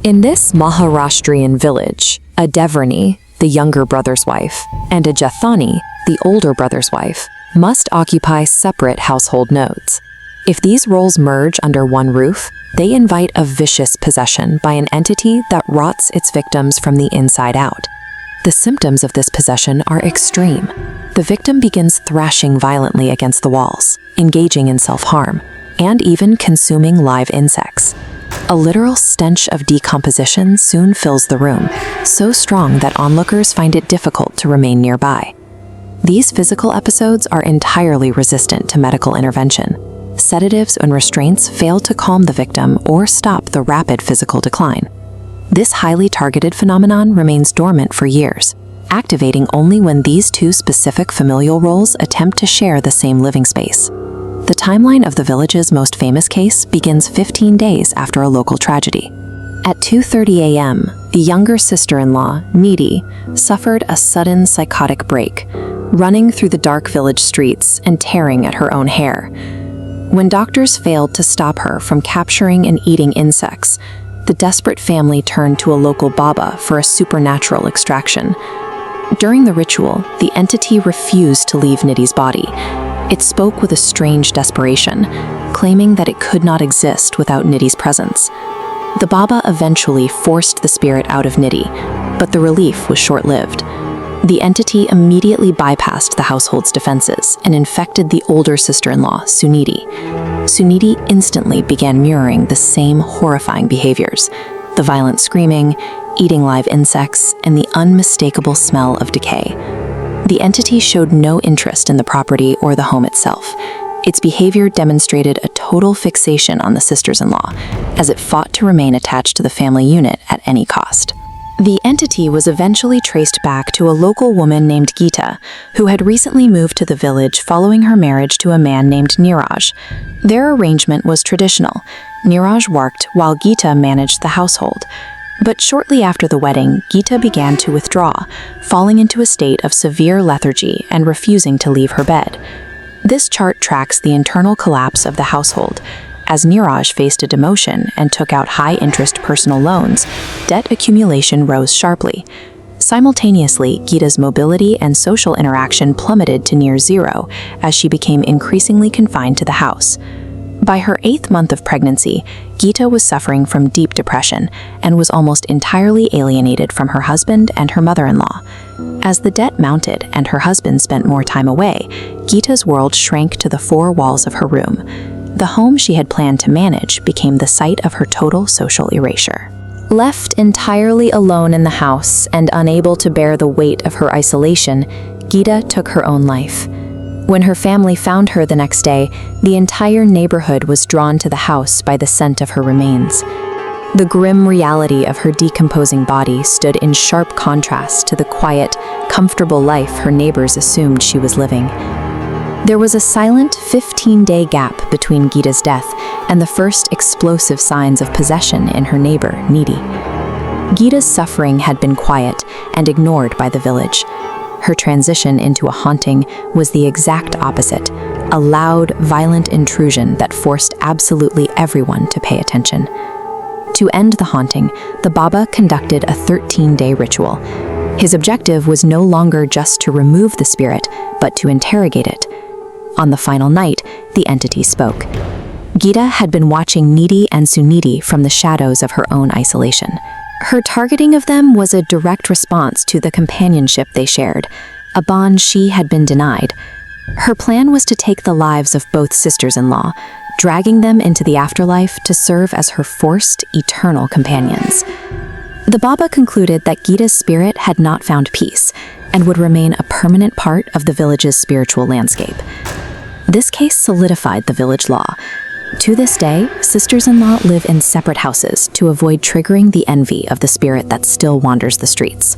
In this Maharashtrian village, a Devarani, the younger brother's wife, and a Jathani, the older brother's wife, must occupy separate household nodes. If these roles merge under one roof, they invite a vicious possession by an entity that rots its victims from the inside out. The symptoms of this possession are extreme. The victim begins thrashing violently against the walls, engaging in self-harm, and even consuming live insects. A literal stench of decomposition soon fills the room, so strong that onlookers find it difficult to remain nearby. These physical episodes are entirely resistant to medical intervention. Sedatives and restraints fail to calm the victim or stop the rapid physical decline. This highly targeted phenomenon remains dormant for years, activating only when these two specific familial roles attempt to share the same living space. The timeline of the village's most famous case begins 15 days after a local tragedy. At 2:30 a.m., the younger sister-in-law, Nidhi, suffered a sudden psychotic break, running through the dark village streets and tearing at her own hair. When doctors failed to stop her from capturing and eating insects, the desperate family turned to a local Baba for a supernatural extraction. During the ritual, the entity refused to leave Nidhi's body. It spoke with a strange desperation, claiming that it could not exist without Nidhi's presence. The Baba eventually forced the spirit out of Nidhi, but the relief was short-lived. The entity immediately bypassed the household's defenses and infected the older sister-in-law, Sunidhi. Sunidhi instantly began mirroring the same horrifying behaviors: the violent screaming, eating live insects, and the unmistakable smell of decay. The entity showed no interest in the property or the home itself. Its behavior demonstrated a total fixation on the sisters-in-law, as it fought to remain attached to the family unit at any cost. The entity was eventually traced back to a local woman named Geeta, who had recently moved to the village following her marriage to a man named Niraj. Their arrangement was traditional. Niraj worked while Geeta managed the household. But shortly after the wedding, Geeta began to withdraw, falling into a state of severe lethargy and refusing to leave her bed. This chart tracks the internal collapse of the household. As Niraj faced a demotion and took out high-interest personal loans, debt accumulation rose sharply. Simultaneously, Geeta's mobility and social interaction plummeted to near zero as she became increasingly confined to the house. By her 8th month of pregnancy, Geeta was suffering from deep depression and was almost entirely alienated from her husband and her mother-in-law. As the debt mounted and her husband spent more time away, Geeta's world shrank to the 4 walls of her room. The home she had planned to manage became the site of her total social erasure. Left entirely alone in the house and unable to bear the weight of her isolation, Geeta took her own life. When her family found her the next day, the entire neighborhood was drawn to the house by the scent of her remains. The grim reality of her decomposing body stood in sharp contrast to the quiet, comfortable life her neighbors assumed she was living. There was a silent 15-day gap between Geeta's death and the first explosive signs of possession in her neighbor, Nidhi. Geeta's suffering had been quiet and ignored by the village. Her transition into a haunting was the exact opposite, a loud, violent intrusion that forced absolutely everyone to pay attention. To end the haunting, the Baba conducted a 13-day ritual. His objective was no longer just to remove the spirit, but to interrogate it. On the final night, the entity spoke. Geeta had been watching Nidhi and Sunidhi from the shadows of her own isolation. Her targeting of them was a direct response to the companionship they shared, a bond she had been denied. Her plan was to take the lives of both sisters-in-law, dragging them into the afterlife to serve as her forced, eternal companions. The Baba concluded that Geeta's spirit had not found peace and would remain a permanent part of the village's spiritual landscape. This case solidified the village law. To this day, sisters-in-law live in separate houses to avoid triggering the envy of the spirit that still wanders the streets.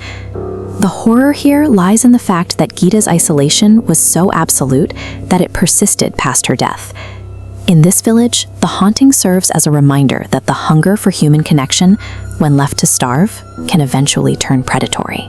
The horror here lies in the fact that Geeta's isolation was so absolute that it persisted past her death. In this village, the haunting serves as a reminder that the hunger for human connection, when left to starve, can eventually turn predatory.